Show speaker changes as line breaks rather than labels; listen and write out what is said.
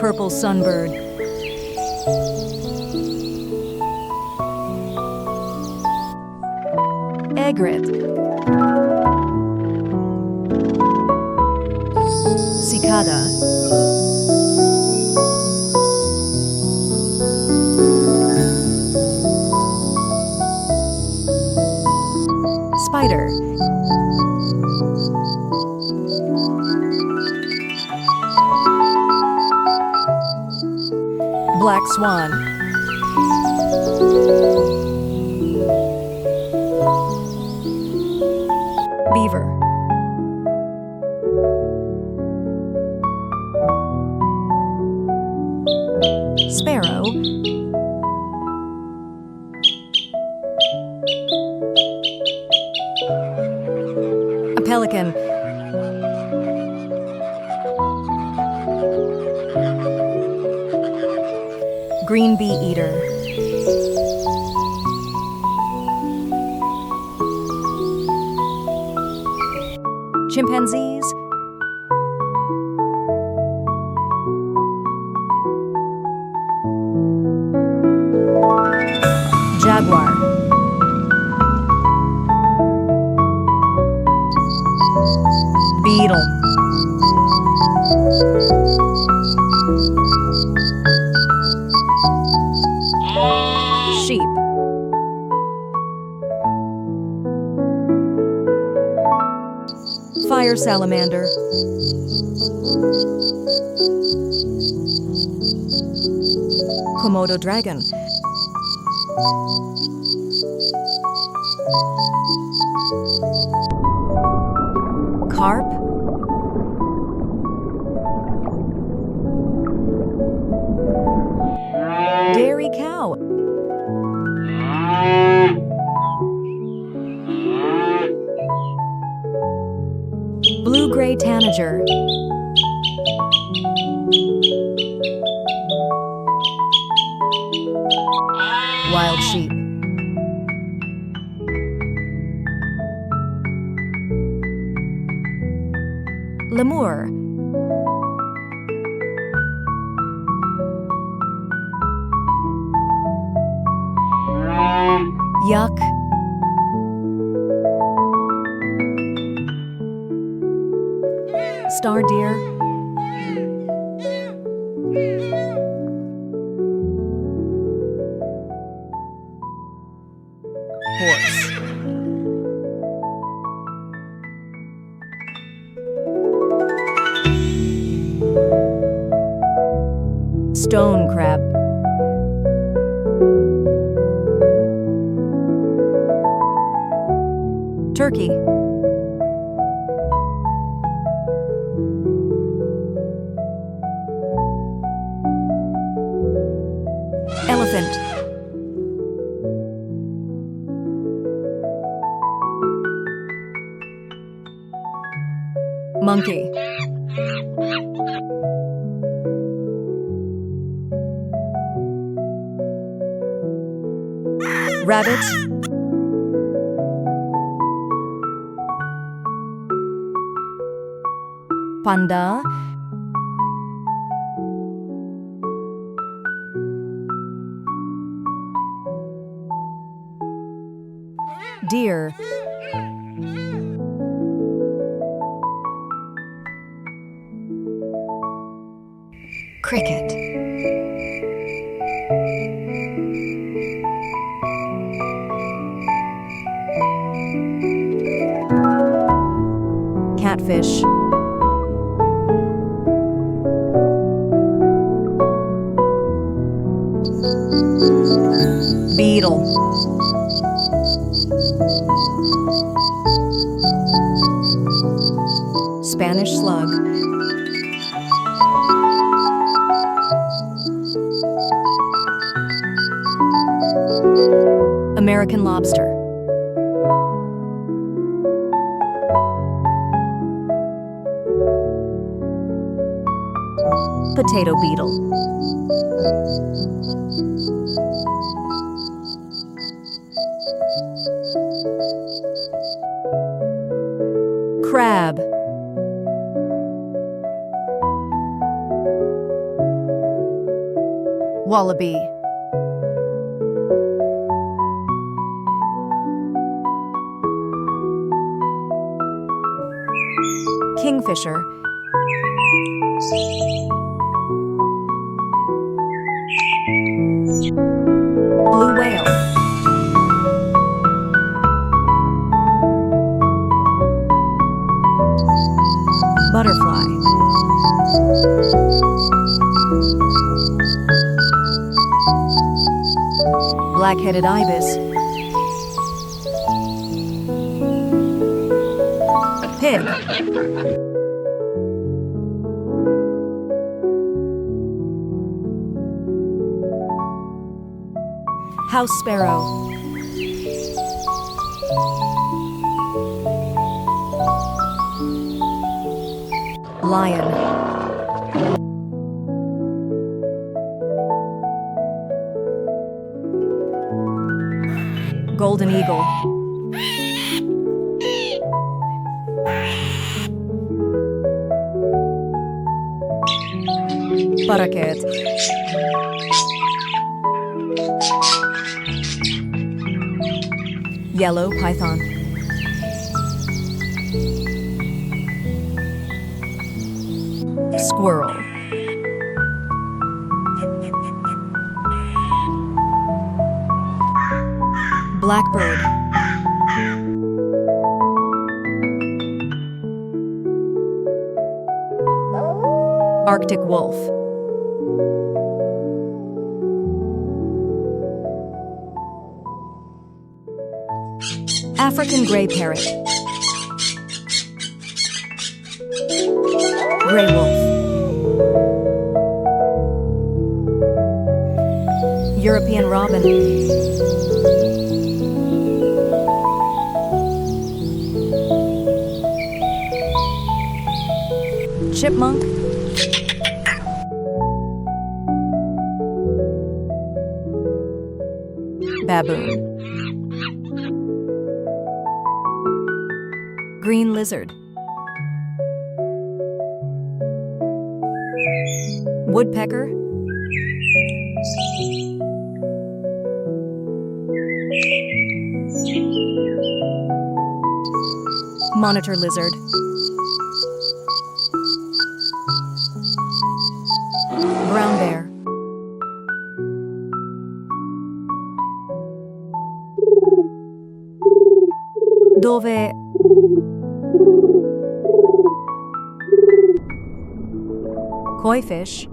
Purple sunbird. Egret. Cicada. Spider. Black swan. Beaver. Sparrow. A pelican. Green bee eater. Chimpanzees. Jaguar. Beetle. Sheep. Fire salamander. Komodo dragon. Carp. Dairy cow. Blue-gray tanager. Wild sheep. Lemur. Yuck. Star deer. Horse. Stone crab. Turkey. Elephant. Monkey. Rabbit. Panda. Deer. Cricket. Catfish. Beetle. Spanish slug. American lobster. Potato beetle. Crab. Wallaby. Kingfisher. Blue whale. Butterfly. Black-headed ibis. Pig. House sparrow. Lion. Golden eagle. Parakeet. Yellow python. Squirrel. Blackbird. Arctic wolf. African gray parrot. Gray wolf. European robin. Chipmunk. Baboon. Green lizard. Woodpecker. Monitor lizard. Brown bear. Dove. Koi fish.